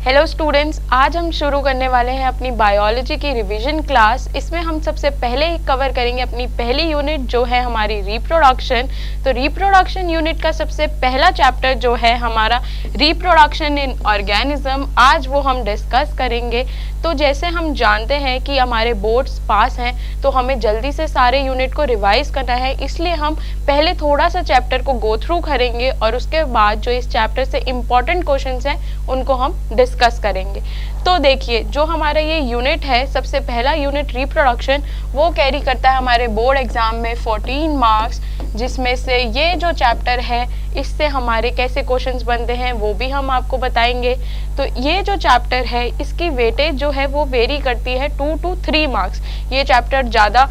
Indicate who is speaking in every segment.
Speaker 1: Hello students, आज हम शुरू करने वाले हैं अपनी बायोलॉजी की रिवीजन क्लास। इसमें हम सबसे पहले ही कवर करेंगे अपनी पहली यूनिट जो है हमारी रिप्रोडक्शन। तो रिप्रोडक्शन यूनिट का सबसे पहला चैप्टर जो है हमारा रिप्रोडक्शन इन ऑर्गेनिज्म, आज वो हम डिस्कस करेंगे। तो जैसे हम जानते हैं कि हमारे बोर्ड्स पास हैं तो हमें जल्दी से सारे यूनिट को रिवाइज करना है, इसलिए हम पहले थोड़ा सा चैप्टर को गो थ्रू करेंगे और उसके बाद जो इस चैप्टर से इम्पॉर्टेंट क्वेश्चंस हैं उनको हम डिस्कस करेंगे। तो देखिए, जो हमारा ये यूनिट है, सबसे पहला यूनिट रिप्रोडक्शन, वो कैरी करता है हमारे बोर्ड एग्जाम में 14 मार्क्स, जिसमें से ये जो चैप्टर है इससे हमारे कैसे क्वेश्चंस बनते हैं वो भी हम आपको बताएंगे। तो ये जो चैप्टर है इसकी वेटेज जो है वो वेरी करती है 2 to 3 मार्क्स। ये चैप्टर ज़्यादा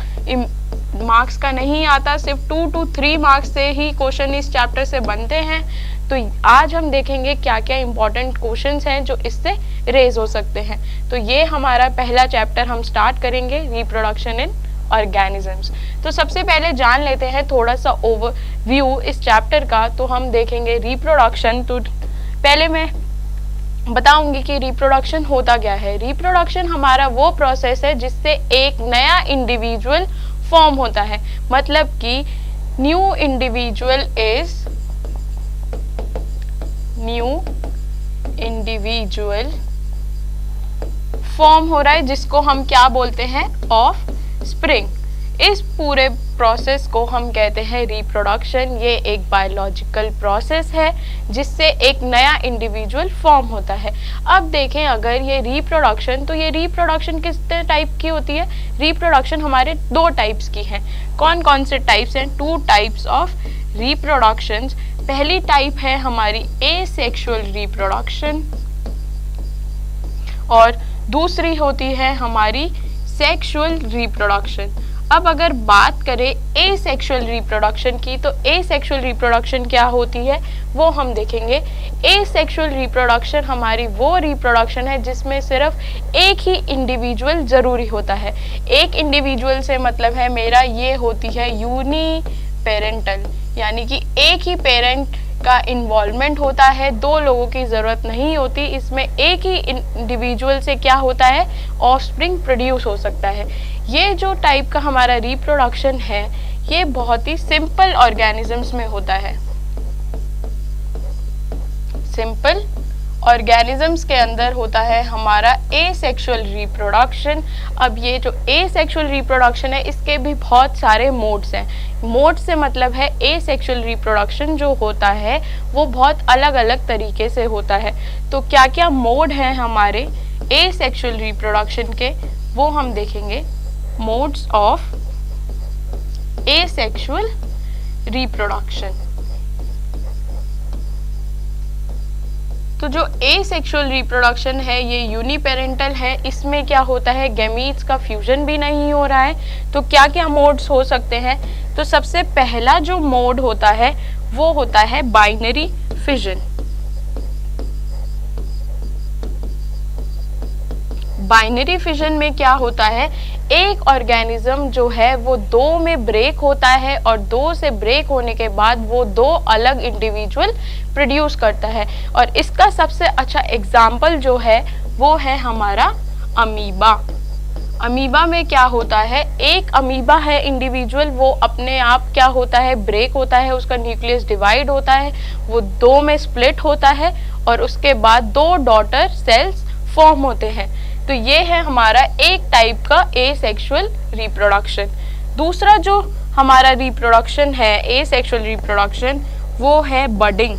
Speaker 1: मार्क्स का नहीं आता, सिर्फ 2 to 3 मार्क्स से ही क्वेश्चन इस चैप्टर से बनते हैं। तो आज हम देखेंगे क्या क्या इंपॉर्टेंट क्वेश्चंस हैं जो इससे रेज हो सकते हैं। तो ये हमारा पहला चैप्टर हम स्टार्ट करेंगे, रिप्रोडक्शन इन ऑर्गेनिजम्स। तो सबसे पहले जान लेते हैं थोड़ा सा ओवरव्यू इस चैप्टर का। तो हम देखेंगे रिप्रोडक्शन। तो पहले मैं बताऊंगी कि रिप्रोडक्शन होता क्या है। रिप्रोडक्शन हमारा वो प्रोसेस है जिससे एक नया इंडिविजुअल फॉर्म होता है, मतलब कि न्यू इंडिविजुअल फॉर्म हो रहा है, जिसको हम क्या बोलते हैं, ऑफ स्प्रिंग। इस पूरे प्रोसेस को हम कहते हैं रिप्रोडक्शन। ये एक बायोलॉजिकल प्रोसेस है जिससे एक नया इंडिविजुअल फॉर्म होता है। अब देखें, अगर ये रिप्रोडक्शन, तो ये रिप्रोडक्शन किस टाइप की होती है? रिप्रोडक्शन हमारे 2 टाइप्स की हैं। कौन कौन से टाइप्स हैं? 2 टाइप्स ऑफ रिप्रोडक्शंस। पहली टाइप है हमारी एसेक्सुअल रिप्रोडक्शन और दूसरी होती है हमारी सेक्सुअल रिप्रोडक्शन। अब अगर बात करें एसेक्सुअल रिप्रोडक्शन की, तो एसेक्सुअल रिप्रोडक्शन क्या होती है वो हम देखेंगे। एसेक्सुअल रिप्रोडक्शन हमारी वो रिप्रोडक्शन है जिसमें सिर्फ एक ही इंडिविजुअल ज़रूरी होता है। एक इंडिविजुअल से मतलब है मेरा ये होती है यूनिपेरेंटल, यानी कि एक ही पेरेंट का इन्वॉल्वमेंट होता है, 2 लोगों की ज़रूरत नहीं होती। इसमें एक ही इंडिविजुअल से क्या होता है, ऑफस्प्रिंग प्रोड्यूस हो सकता है। ये जो टाइप का हमारा रिप्रोडक्शन है ये बहुत ही सिंपल ऑर्गेनिजम्स में होता है। सिंपल ऑर्गेनिजम्स के अंदर होता है हमारा एसेक्सुअल रिप्रोडक्शन। अब ये जो एसेक्सुअल रिप्रोडक्शन है इसके भी बहुत सारे मोड्स हैं। मोड से मतलब है एसेक्सुअल रिप्रोडक्शन जो होता है वो बहुत अलग अलग तरीके से होता है। तो क्या क्या मोड हैं हमारे एसेक्सुअल रिप्रोडक्शन के, वो हम देखेंगे। Modes of asexual reproduction. तो जो एसेक्सुअल रिप्रोडक्शन है ये यूनिपेरेंटल है। इसमें क्या होता है, गैमीट्स का फ्यूजन भी नहीं हो रहा है। तो क्या क्या मोड्स हो सकते हैं? तो सबसे पहला जो मोड होता है वो होता है बाइनरी फिजन। बाइनरी फिजन में क्या होता है, एक ऑर्गेनिज्म जो है वो 2 में ब्रेक होता है और 2 से ब्रेक होने के बाद वो 2 अलग इंडिविजुअल प्रोड्यूस करता है। और इसका सबसे अच्छा एग्जाम्पल जो है वो है हमारा अमीबा। अमीबा में क्या होता है, एक अमीबा है इंडिविजुअल, वो अपने आप क्या होता है, ब्रेक होता है, उसका न्यूक्लियस डिवाइड होता है, वो 2 में स्प्लिट होता है और उसके बाद 2 डॉटर सेल्स फॉर्म होते हैं। तो ये है हमारा एक टाइप का एसेक्सुअल रिप्रोडक्शन। दूसरा जो हमारा रिप्रोडक्शन है एसेक्सुअल रिप्रोडक्शन वो है बडिंग।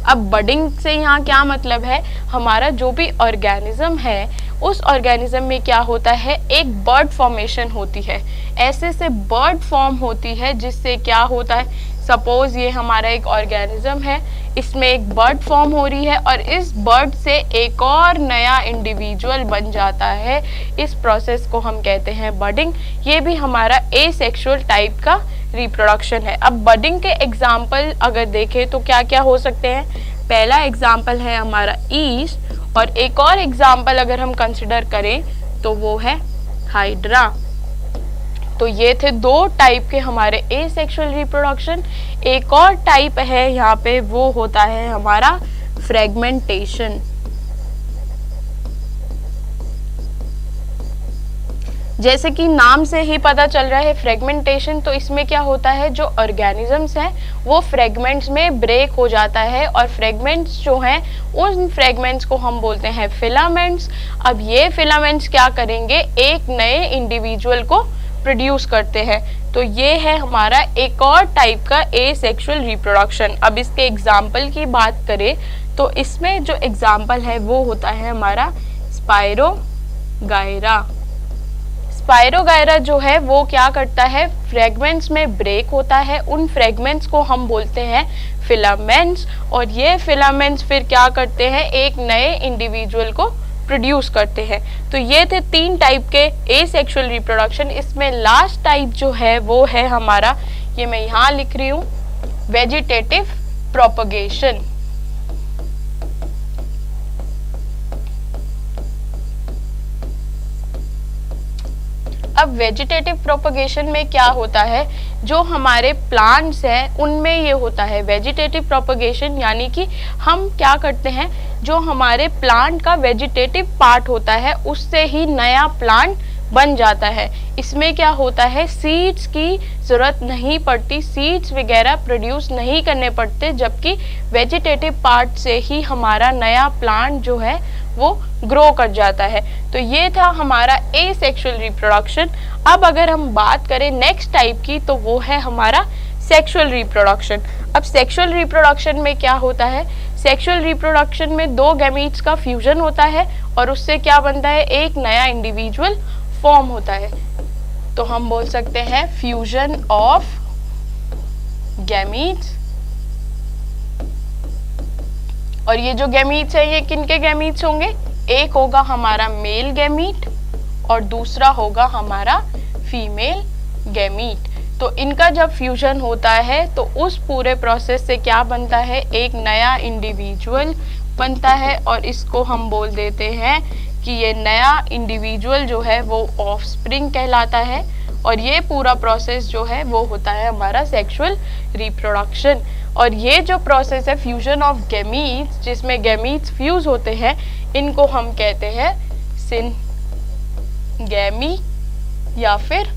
Speaker 1: अब बडिंग से यहाँ क्या मतलब है, हमारा जो भी ऑर्गेनिज्म है उस ऑर्गेनिज्म में क्या होता है, एक बर्ड फॉर्मेशन होती है। ऐसे से बर्ड फॉर्म होती है जिससे क्या होता है, सपोज ये हमारा एक ऑर्गेनिज्म है, इसमें एक बर्ड फॉर्म हो रही है और इस बर्ड से एक और नया इंडिविजुअल बन जाता है। इस प्रोसेस को हम कहते हैं बडिंग। ये भी हमारा एसेक्सुअल टाइप का रिप्रोडक्शन है। अब बडिंग के एग्जाम्पल अगर देखें तो क्या क्या हो सकते हैं। पहला एग्जाम्पल है हमारा ईस्ट, और एक और एग्जाम्पल अगर हम कंसिडर करें तो वो है हाइड्रा। तो ये थे 2 टाइप के हमारे एसेक्सुअल रिप्रोडक्शन। एक और टाइप है यहाँ पे, वो होता है हमारा फ्रेगमेंटेशन। जैसे कि नाम से ही पता चल रहा है फ्रेगमेंटेशन, तो इसमें क्या होता है, जो ऑर्गेनिजम्स हैं वो फ्रेगमेंट्स में ब्रेक हो जाता है और फ्रेगमेंट्स जो हैं उन फ्रेगमेंट्स को हम बोलते हैं फिलामेंट्स। अब ये फिलामेंट्स क्या करेंगे, एक नए इंडिविजुअल को प्रोड्यूस करते हैं। तो ये है हमारा एक और टाइप का एसेक्सुअल रिप्रोडक्शन। अब इसके एग्जाम्पल की बात करें तो इसमें जो एग्जाम्पल है वो होता है हमारा स्पाइरोगायरा। स्पाइरोगायरा जो है वो क्या करता है, फ्रेगमेंट्स में ब्रेक होता है, उन फ्रेगमेंट्स को हम बोलते हैं फिलामेंट्स, और ये फिलामेंट्स फिर क्या करते हैं, एक नए इंडिविजुअल को प्रोड्यूस करते हैं। तो ये थे 3 टाइप के एसेक्सुअल रिप्रोडक्शन। इसमें लास्ट टाइप जो है वो है हमारा, ये मैं यहाँ लिख रही हूँ, वेजिटेटिव प्रोपगेशन। अब वेजिटेटिव प्रोपगेशन में क्या होता है, जो हमारे प्लांट्स हैं उनमें ये होता है वेजिटेटिव प्रोपगेशन, यानी कि हम क्या करते हैं, जो हमारे प्लांट का वेजिटेटिव पार्ट होता है उससे ही नया प्लांट बन जाता है। इसमें क्या होता है, सीड्स की ज़रूरत नहीं पड़ती, सीड्स वगैरह प्रोड्यूस नहीं करने पड़ते, जबकि वेजिटेटिव पार्ट से ही हमारा नया प्लांट जो है वो ग्रो कर जाता है। तो ये था हमारा एसेक्सुअल रिप्रोडक्शन। अब अगर हम बात करें नेक्स्ट टाइप की तो वो है हमारा सेक्सुअल रिप्रोडक्शन। अब सेक्सुअल रिप्रोडक्शन में क्या होता है, सेक्सुअल रिप्रोडक्शन में 2 गैमीट्स का फ्यूजन होता है और उससे क्या बनता है, एक नया इंडिविजुअल फॉर्म होता है। तो हम बोल सकते हैं फ्यूजन ऑफ गैमीट्स। और ये जो गैमीट्स है ये किनके गैमीट्स होंगे, एक होगा हमारा मेल गैमीट और दूसरा होगा हमारा फीमेल गैमीट। तो इनका जब फ्यूजन होता है तो उस पूरे प्रोसेस से क्या बनता है, एक नया इंडिविजुअल बनता है और इसको हम बोल देते हैं कि ये नया इंडिविजुअल जो है वो ऑफस्प्रिंग कहलाता है। और ये पूरा प्रोसेस जो है वो होता है हमारा सेक्सुअल रिप्रोडक्शन। और ये जो प्रोसेस है फ्यूजन ऑफ गैमीट्स, जिसमें गैमीट्स फ्यूज होते हैं, इनको हम कहते हैं सिनगैमी या फिर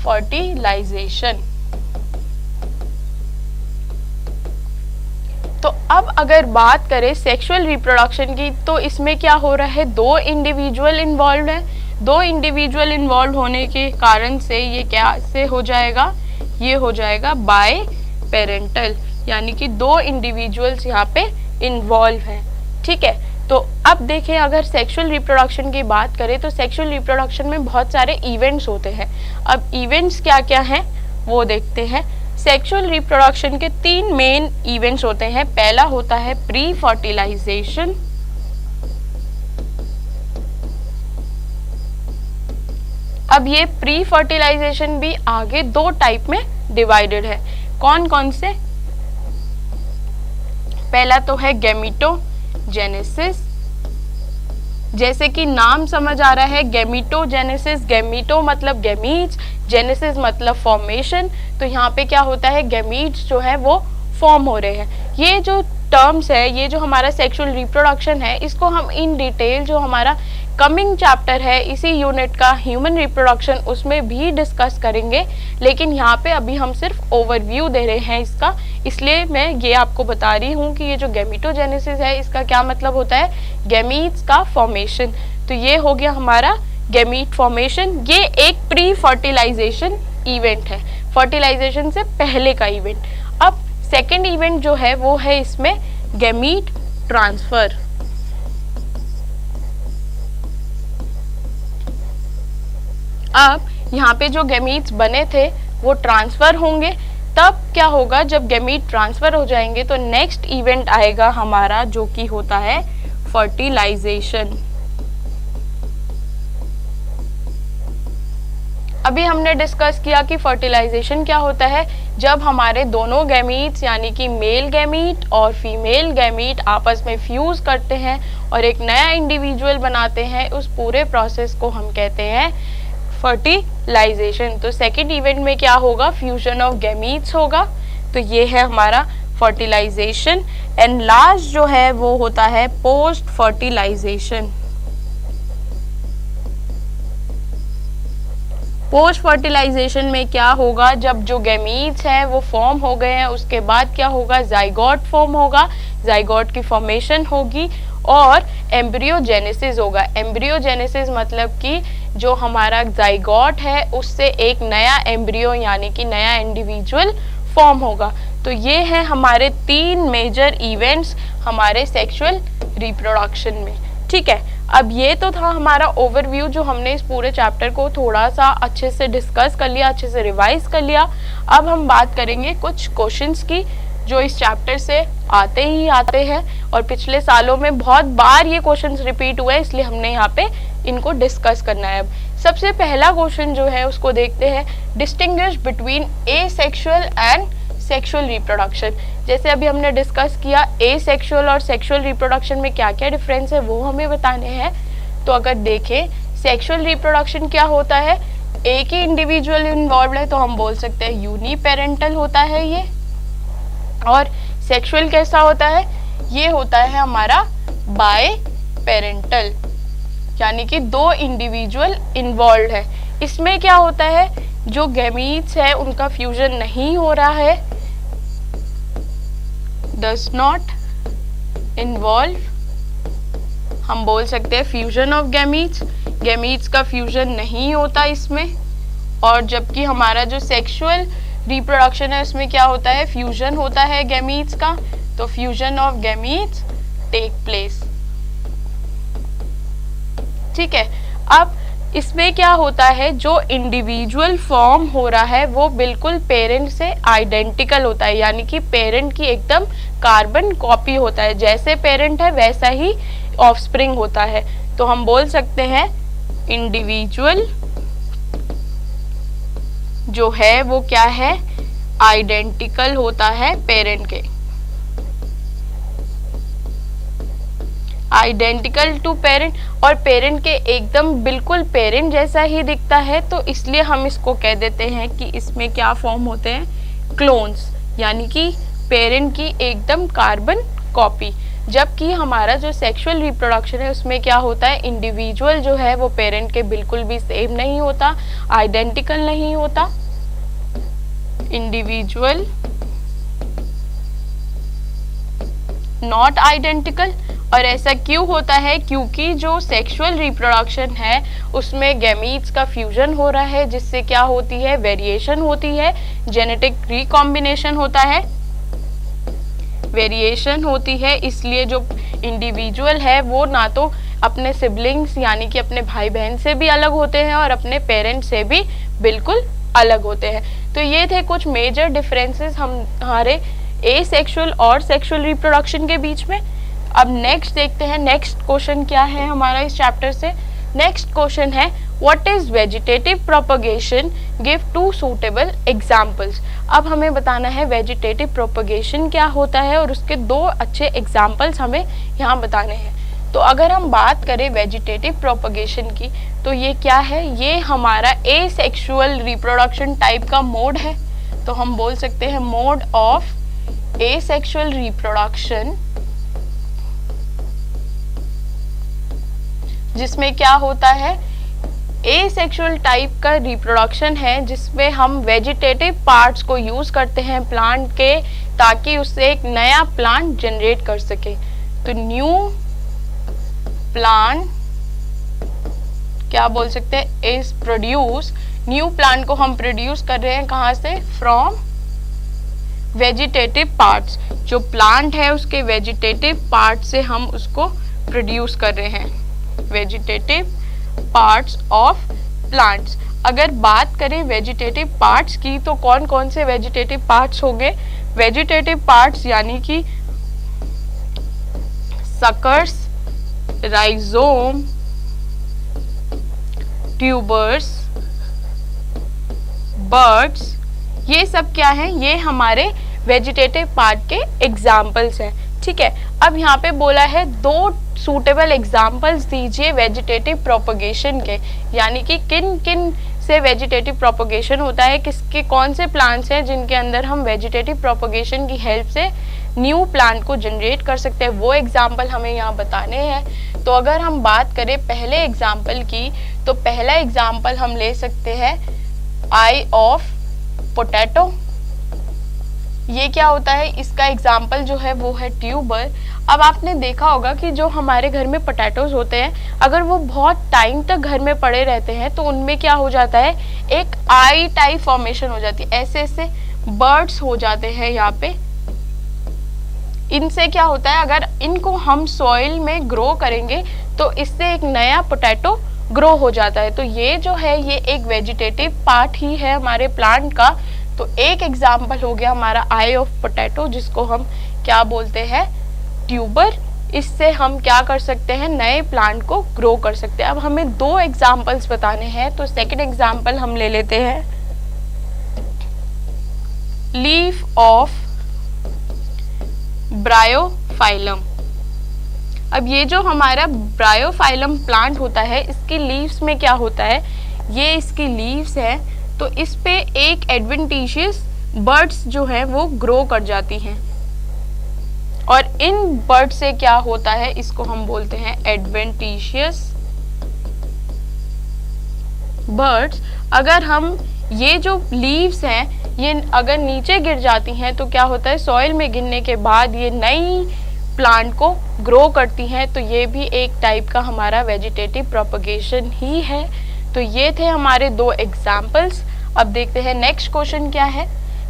Speaker 1: फर्टिलाइजेशन। तो अब अगर बात करें सेक्सुअल रिप्रोडक्शन की तो इसमें क्या हो रहा है, 2 इंडिविजुअल इन्वॉल्व है। 2 इंडिविजुअल इन्वॉल्व होने के कारण से ये क्या से हो जाएगा, ये हो जाएगा बाय पेरेंटल, यानी कि 2 इंडिविजुअल्स यहाँ पे इन्वॉल्व हैं। ठीक है, तो अब देखें अगर सेक्सुअल रिप्रोडक्शन की बात करें तो सेक्सुअल रिप्रोडक्शन में बहुत सारे इवेंट्स होते हैं। अब इवेंट्स क्या क्या हैं वो देखते हैं। सेक्सुअल रिप्रोडक्शन के 3 मेन इवेंट्स होते हैं। पहला होता है प्री फर्टिलाइजेशन, अब ये प्री फर्टिलाइजेशन भी आगे 2 टाइप में डिवाइडेड है। कौन कौन से, पहला तो है गैमीटोजेनेसिस, जैसे कि नाम समझ आ रहा है गैमीटोजेनेसिस, गैमीटो मतलब गैमीट्स, जेनेसिस मतलब फॉर्मेशन। तो यहाँ पे क्या होता है, गैमीट्स जो है वो फॉर्म हो रहे हैं। ये जो टर्म्स है, ये जो हमारा सेक्सुअल रिप्रोडक्शन है, इसको हम इन डिटेल जो हमारा कमिंग चैप्टर है इसी यूनिट का ह्यूमन रिप्रोडक्शन, उसमें भी डिस्कस करेंगे। लेकिन यहाँ पे अभी हम सिर्फ ओवरव्यू दे रहे हैं इसका, इसलिए मैं ये आपको बता रही हूँ कि ये जो गैमीटोजेनेसिस है इसका क्या मतलब होता है, गैमीट्स का फॉर्मेशन। तो ये हो गया हमारा गैमीट फॉर्मेशन। ये एक प्री फर्टिलाइजेशन इवेंट है, फर्टिलाइजेशन से पहले का इवेंट। अब सेकेंड इवेंट जो है वो है इसमें गैमीट ट्रांसफर। अब यहाँ पे जो गैमीट्स बने थे वो ट्रांसफर होंगे। तब क्या होगा, जब गैमीट ट्रांसफर हो जाएंगे तो नेक्स्ट इवेंट आएगा हमारा जो कि होता है फर्टिलाइजेशन। अभी हमने डिस्कस किया कि फर्टिलाइजेशन क्या होता है, जब हमारे दोनों गैमीट्स यानी कि मेल गैमीट और फीमेल गैमीट आपस में फ्यूज करते हैं और एक नया इंडिविजुअल बनाते हैं। उस पूरे प्रोसेस को हम कहते हैं फर्टिलाइजेशन। तो सेकेंड इवेंट में क्या होगा, फ्यूजन ऑफ गैमीट्स होगा। तो ये है हमारा फर्टिलाइजेशन। एंड लास्ट जो है वो होता है पोस्ट फर्टिलाइजेशन। पोस्ट फर्टिलाइजेशन में क्या होगा, जब जो गैमीट्स हैं वो फॉर्म हो गए हैं उसके बाद क्या होगा, जाइगोट फॉर्म होगा, जाइगोट की फॉर्मेशन होगी और एम्ब्रियोजेनेसिस होगा। एम्ब्रियोजेनेसिस मतलब कि जो हमारा जाइगोट है उससे एक नया एम्ब्रियो यानी कि नया इंडिविजुअल फॉर्म होगा। तो ये है हमारे 3 मेजर इवेंट्स हमारे सेक्सुअल रिप्रोडक्शन में। ठीक है, अब ये तो था हमारा ओवरव्यू जो हमने इस पूरे चैप्टर को थोड़ा सा अच्छे से डिस्कस कर लिया, अच्छे से रिवाइज कर लिया। अब हम बात करेंगे कुछ क्वेश्चंस की जो इस चैप्टर से आते ही आते हैं और पिछले सालों में बहुत बार ये क्वेश्चंस रिपीट हुए, इसलिए हमने यहाँ पे इनको डिस्कस करना है। अब सबसे पहला क्वेश्चन जो है उसको देखते हैं, distinguish between asexual and sexual reproduction. जैसे अभी हमने डिस्कस किया एसेक्सुअल और सेक्सुअल रिप्रोडक्शन में क्या क्या डिफरेंस है वो हमें बताने हैं। तो अगर देखें सेक्सुअल रिप्रोडक्शन क्या होता है, एक ही इंडिविजुअल इन्वॉल्व है तो हम बोल सकते हैं यूनिपेरेंटल होता है ये। और सेक्सुअल कैसा होता है, ये होता है हमारा बाय पेरेंटल, यानी कि 2 इंडिविजुअल इन्वॉल्व है। इसमें क्या होता है, जो गैमीट्स है उनका फ्यूजन नहीं हो रहा है, डज नॉट इन्वॉल्व, हम बोल सकते हैं फ्यूजन ऑफ गैमीट्स, गैमीट्स का फ्यूजन नहीं होता इसमें। और जबकि हमारा जो सेक्सुअल रिप्रोडक्शन है उसमें क्या होता है, फ्यूजन होता है गैमीट्स का, तो fusion of gametes take place. ठीक है, अब इसमें क्या होता है, जो इंडिविजुअल फॉर्म हो रहा है वो बिल्कुल पेरेंट से आइडेंटिकल होता है, यानी कि पेरेंट की एकदम कार्बन कॉपी होता है, जैसे पेरेंट है वैसा ही ऑफस्प्रिंग होता है। तो हम बोल सकते हैं इंडिविजुअल जो है वो क्या है, आइडेंटिकल होता है पेरेंट के, आइडेंटिकल टू पेरेंट, और पेरेंट के एकदम बिल्कुल पेरेंट जैसा ही दिखता है। तो इसलिए हम इसको कह देते हैं कि इसमें क्या फॉर्म होते हैं, क्लोन्स, यानी कि पेरेंट की एकदम कार्बन कॉपी। जबकि हमारा जो सेक्सुअल रिप्रोडक्शन है उसमें क्या होता है, इंडिविजुअल जो है वो पेरेंट के बिल्कुल भी सेम नहीं होता, आइडेंटिकल नहीं होता, इंडिविजुअल नॉट आइडेंटिकल। और ऐसा क्यों होता है, क्योंकि जो सेक्सुअल रिप्रोडक्शन है उसमें गैमीट्स का फ्यूजन हो रहा है, जिससे क्या होती है, वेरिएशन होती है, जेनेटिक रिकॉम्बिनेशन होता है, वेरिएशन होती है। इसलिए जो इंडिविजुअल है वो ना तो अपने सिबलिंग्स यानी कि अपने भाई बहन से भी अलग होते हैं और अपने पेरेंट्स से भी बिल्कुल अलग होते हैं। तो ये थे कुछ मेजर डिफरेंसेस हमारे एसेक्सुअल और सेक्सुअल रिप्रोडक्शन के बीच में। अब नेक्स्ट देखते हैं, नेक्स्ट क्वेश्चन क्या है हमारा इस चैप्टर से। नेक्स्ट क्वेश्चन है, what is vegetative propagation, give 2 suitable examples. अब हमें बताना है वेजिटेटिव प्रोपगेशन क्या होता है और उसके 2 अच्छे एग्जाम्पल्स हमें यहाँ बताने हैं। तो अगर हम बात करें वेजिटेटिव प्रोपगेशन की, तो ये क्या है, ये हमारा एसेक्सुअल रिप्रोडक्शन टाइप का मोड है। तो हम बोल सकते हैं मोड ऑफ एसेक्सुअल रिप्रोडक्शन, जिसमें क्या होता है, एसेक्सुअल टाइप का रिप्रोडक्शन है जिसमें हम वेजिटेटिव पार्ट्स को यूज करते हैं प्लांट के, ताकि उससे एक नया प्लांट जनरेट कर सके। तो न्यू प्लांट क्या बोल सकते हैं, इज प्रोड्यूस, न्यू प्लांट को हम प्रोड्यूस कर रहे हैं कहाँ से, फ्रॉम वेजिटेटिव पार्ट्स। जो प्लांट है उसके वेजिटेटिव पार्ट से हम उसको प्रोड्यूस कर रहे हैं, वेजिटेटिव पार्ट्स ऑफ प्लांट्स। अगर बात करें वेजिटेटिव पार्ट्स की, तो कौन कौन से वेजिटेटिव पार्ट्स होंगे, वेजिटेटिव पार्ट्स यानी कि सकर्स, राइजोम, ट्यूबर्स, बर्ड्स, ये सब क्या है, ये हमारे वेजिटेटिव पार्ट के एग्जाम्पल्स हैं। ठीक है, अब यहाँ पे बोला है 2 सूटेबल एग्जाम्पल्स दीजिए वेजिटेटिव प्रोपगेशन के, यानी कि किन किन से वेजिटेटिव प्रोपगेशन होता है, किसके कौन से प्लांट्स हैं जिनके अंदर हम वेजिटेटिव प्रोपगेशन की हेल्प से न्यू प्लांट को जनरेट कर सकते हैं, वो एग्जाम्पल हमें यहाँ बताने हैं। तो अगर हम बात करें पहले एग्जाम्पल की, तो पहला एग्जाम्पल हम ले सकते हैं आई ऑफ पोटैटो। ये क्या होता है, इसका एग्जाम्पल जो है वो है ट्यूबर। अब आपने देखा होगा कि जो हमारे घर में पोटैटोज होते हैं, अगर वो बहुत टाइम तक घर में पड़े रहते हैं तो उनमें क्या हो जाता है, एक आई टाइप फॉर्मेशन हो जाती है, ऐसे ऐसे बर्ड्स हो जाते हैं यहाँ पे। इनसे क्या होता है, अगर इनको हम सॉइल में ग्रो करेंगे तो इससे एक नया पोटैटो ग्रो हो जाता है। तो ये जो है ये एक वेजिटेटिव पार्ट ही है हमारे प्लांट का। तो एक एग्जाम्पल हो गया हमारा आई ऑफ पोटैटो, जिसको हम क्या बोलते हैं, ट्यूबर। इससे हम क्या कर सकते हैं, नए प्लांट को ग्रो कर सकते हैं। अब हमें दो एग्जाम्पल्स बताने हैं, तो सेकंड एग्जाम्पल हम ले लेते हैं लीफ ऑफ ब्रायोफाइलम। अब ये जो हमारा ब्रायोफाइलम प्लांट होता है, इसकी लीव्स में क्या होता है, ये इसकी लीव्स है, तो इस पे एक एडवेंटिशियस बर्ड्स जो है वो ग्रो कर जाती हैं। और इन बर्ड से क्या होता है, इसको हम बोलते हैं एडवेंटिशियस बर्ड्स। अगर हम ये जो लीव्स हैं ये अगर नीचे गिर जाती हैं तो क्या होता है, सॉइल में गिरने के बाद ये नई प्लांट को ग्रो करती हैं। तो ये भी एक टाइप का हमारा वेजिटेटिव प्रोपगेशन ही है। तो ये थे हमारे दो एग्जाम्पल्स। अब देखते हैं नेक्स्ट क्वेश्चन क्या है।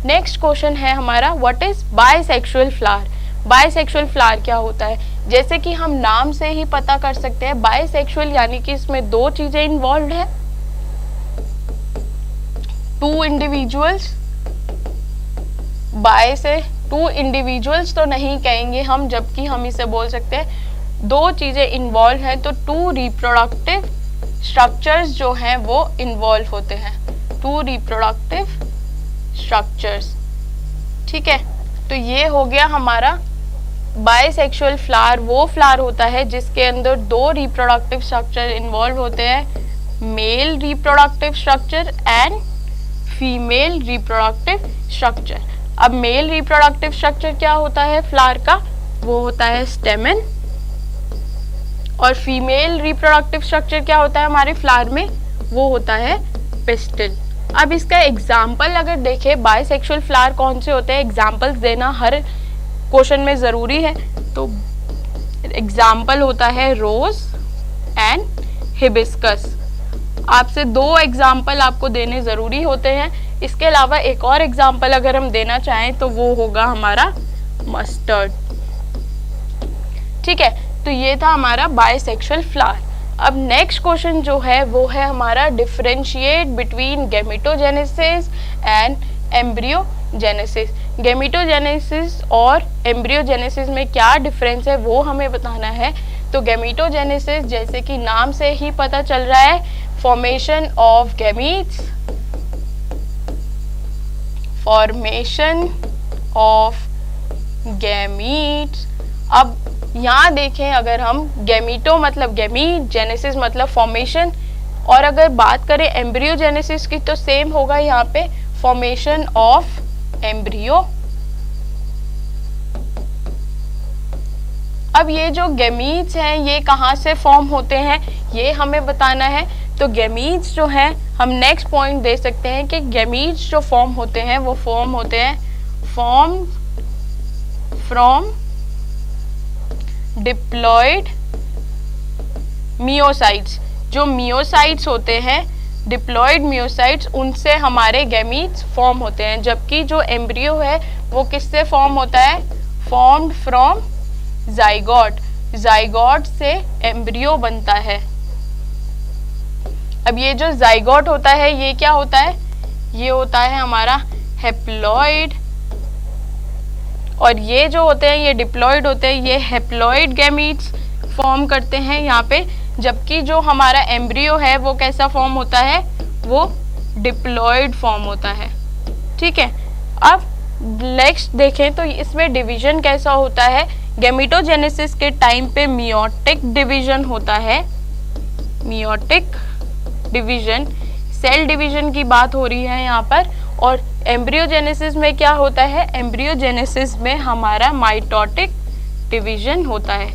Speaker 1: नेक्स्ट क्वेश्चन है हमारा what is bisexual flower. Bisexual flower क्या होता है, जैसे कि हम नाम से ही पता कर सकते हैं, बायसेक्सुअल यानी कि इसमें दो चीजें इन्वॉल्व है, टू इंडिविजुअल्स। बाय से टू इंडिविजुअल्स तो नहीं कहेंगे हम, जबकि हम इसे बोल सकते हैं दो चीजें इन्वॉल्व हैं, तो टू रिप्रोडक्टिव स्ट्रक्चर्स जो हैं वो इन्वॉल्व होते हैं, टू रिप्रोडक्टिव स्ट्रक्चर्स। ठीक है, तो ये हो गया हमारा बायसेक्सुअल फ्लावर। वो फ्लावर होता है जिसके अंदर दो रिप्रोडक्टिव स्ट्रक्चर इन्वॉल्व होते हैं, male reproductive structure and female reproductive structure. अब मेल रिप्रोडक्टिव स्ट्रक्चर क्या होता है फ्लावर का, वो होता है स्टेमन। और फीमेल रिप्रोडक्टिव स्ट्रक्चर क्या होता है हमारे फ्लावर में, वो होता है पिस्टिल। अब इसका एग्जाम्पल अगर देखें, बायसेक्सुअल फ्लावर कौन से होते हैं, एग्जाम्पल्स देना हर क्वेश्चन में ज़रूरी है। तो एग्जाम्पल होता है रोज एंड हिबिस्कस। आपसे दो एग्जाम्पल आपको देने ज़रूरी होते हैं। इसके अलावा एक और एग्जाम्पल अगर हम देना चाहें तो वो होगा हमारा मस्टर्ड। ठीक है, तो ये था हमारा बायसेक्सुअल फ्लावर। अब नेक्स्ट क्वेश्चन जो है वो है हमारा differentiate between gametogenesis and embryogenesis. Gametogenesis और एम्ब्रियोजेनेसिस में क्या डिफरेंस है वो हमें बताना है। तो गैमेटोजेनेसिस जैसे कि नाम से ही पता चल रहा है, formation of gametes, formation of gametes. अब यहाँ देखें, अगर हम गैमीटो मतलब गैमीट, जेनेसिस मतलब फॉर्मेशन, और अगर बात करें एम्ब्रियोजेनेसिस की तो सेम होगा यहाँ पे, फॉर्मेशन ऑफ एम्ब्रियो। अब ये जो गैमीट्स हैं ये कहाँ से फॉर्म होते हैं ये हमें बताना है। तो गैमीट्स जो हैं, हम नेक्स्ट पॉइंट दे सकते हैं कि गैमीट्स जो फॉर्म होते हैं वो फॉर्म होते हैं फॉर्म फ्रॉम डिप्लॉयड मियोसाइट्स। जो मियोसाइट्स होते हैं, डिप्लॉयड मियोसाइट्स, उनसे हमारे गैमीट्स फॉर्म होते हैं। जबकि जो एम्ब्रियो है वो किससे फॉर्म होता है, फॉर्म्ड फ्रॉम जाइगोट। जाइगोट से एम्ब्रियो बनता है। अब ये जो जाइगोट होता है ये क्या होता है, ये होता है हमारा हेप्लॉइड, और ये जो होते हैं ये डिप्लॉयड होते हैं, ये हेप्लॉइड गैमीट्स फॉर्म करते हैं यहाँ पे। जबकि जो हमारा एम्ब्रियो है वो कैसा फॉर्म होता है, वो डिप्लॉयड फॉर्म होता है। ठीक है, अब नेक्स्ट देखें तो इसमें डिवीजन कैसा होता है। गैमेटोजेनेसिस के टाइम पे मियोटिक डिवीजन होता है, मियोटिक डिवीजन, सेल डिवीजन की बात हो रही है यहाँ पर। और एम्ब्रियोजेनेसिस में क्या होता है, एम्ब्रियोजेनेसिस में हमारा माइटोटिक डिवीजन होता है।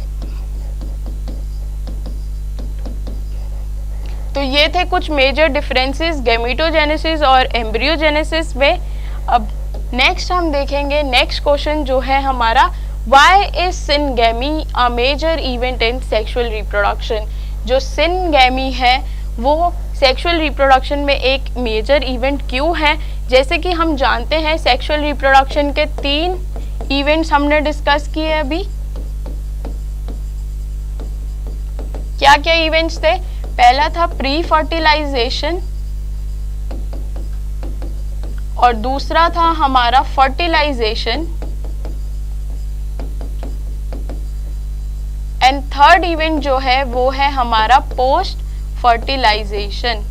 Speaker 1: ये थे कुछ मेजर डिफरेंसेस गैमेटोजेनेसिस और एम्ब्रियोजेनेसिस में। अब नेक्स्ट हम देखेंगे नेक्स्ट क्वेश्चन जो है हमारा, why is syngamy a major event in sexual reproduction. जो सिनगैमी है वो सेक्सुअल रिप्रोडक्शन में एक मेजर इवेंट क्यों है। जैसे कि हम जानते हैं सेक्सुअल रिप्रोडक्शन के 3 इवेंट्स हमने डिस्कस किए अभी। क्या क्या इवेंट्स थे? पहला था प्री फर्टिलाइजेशन और दूसरा था हमारा फर्टिलाइजेशन एंड थर्ड इवेंट जो है वो है हमारा पोस्ट फर्टिलाइजेशन।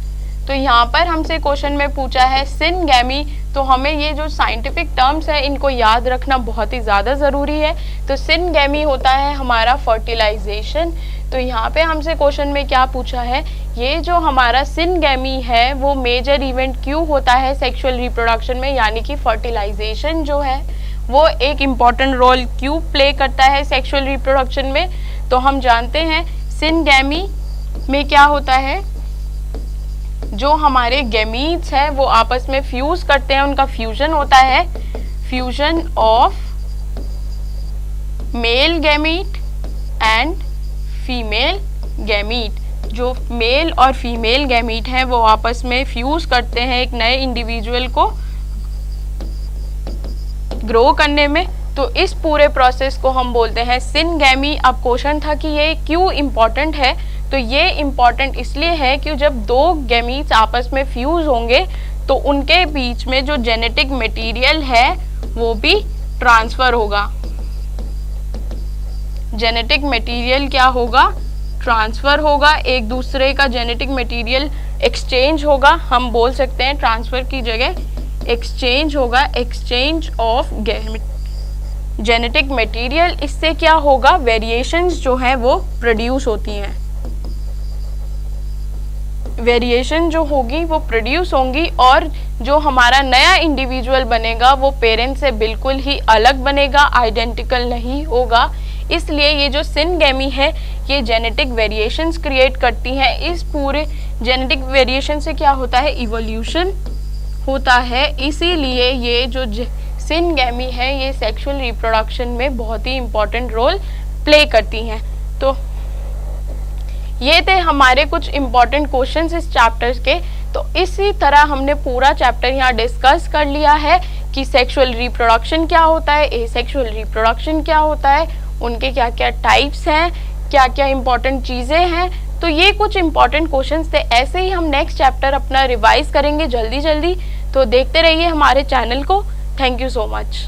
Speaker 1: तो यहाँ पर हमसे क्वेश्चन में पूछा है सिनगैमी, तो हमें ये जो साइंटिफिक टर्म्स है इनको याद रखना बहुत ही ज़्यादा ज़रूरी है। तो सिनगैमी होता है हमारा फर्टिलाइजेशन। तो यहाँ पे हमसे क्वेश्चन में क्या पूछा है, ये जो हमारा सिनगैमी है वो मेजर इवेंट क्यों होता है सेक्सुअल रिप्रोडक्शन में, यानी कि फर्टिलाइजेशन जो है वो एक इम्पॉर्टेंट रोल क्यों प्ले करता है सेक्सुअल रिप्रोडक्शन में। तो हम जानते हैं सिनगैमी में क्या होता है, जो हमारे गैमीट्स हैं वो आपस में फ्यूज करते हैं, उनका फ्यूजन होता है, fusion of male gamete and female gamete. जो मेल और फीमेल गैमीट हैं वो आपस में फ्यूज करते हैं एक नए इंडिविजुअल को ग्रो करने में। तो इस पूरे प्रोसेस को हम बोलते हैं सिनगैमी। अब क्वेश्चन था कि ये क्यों इम्पॉर्टेंट है, तो ये इम्पॉर्टेंट इसलिए है कि जब 2 गैमीट्स आपस में फ्यूज होंगे तो उनके बीच में जो जेनेटिक मटेरियल है वो भी ट्रांसफर होगा। जेनेटिक मटेरियल क्या होगा? ट्रांसफर होगा, एक दूसरे का जेनेटिक मटेरियल एक्सचेंज होगा। हम बोल सकते हैं ट्रांसफर की जगह एक्सचेंज होगा, एक्सचेंज ऑफ जेनेटिक मटेरियल। इससे क्या होगा? वेरिएशंस जो हैं वो प्रोड्यूस होती हैं। वेरिएशन जो होगी वो प्रोड्यूस होंगी और जो हमारा नया इंडिविजुअल बनेगा वो पेरेंट से बिल्कुल ही अलग बनेगा, आइडेंटिकल नहीं होगा। इसलिए ये जो सिनगैमी है ये जेनेटिक वेरिएशंस क्रिएट करती हैं। इस पूरे जेनेटिक वेरिएशन से क्या होता है? इवोल्यूशन होता है। इसीलिए ये जो सिनगैमी है ये सेक्सुअल रिप्रोडक्शन में बहुत ही इम्पोर्टेंट रोल प्ले करती हैं। तो ये थे हमारे कुछ इम्पॉर्टेंट क्वेश्चंस इस चैप्टर के। तो इसी तरह हमने पूरा चैप्टर यहाँ डिस्कस कर लिया है कि सेक्सुअल रिप्रोडक्शन क्या होता है, एसेक्सुअल रिप्रोडक्शन क्या होता है, उनके क्या क्या टाइप्स हैं, क्या क्या इम्पॉर्टेंट चीज़ें हैं। तो ये कुछ इम्पॉर्टेंट क्वेश्चंस थे। ऐसे ही हम नेक्स्ट चैप्टर अपना रिवाइज करेंगे जल्दी जल्दी। तो देखते रहिए हमारे चैनल को। Thank you so much.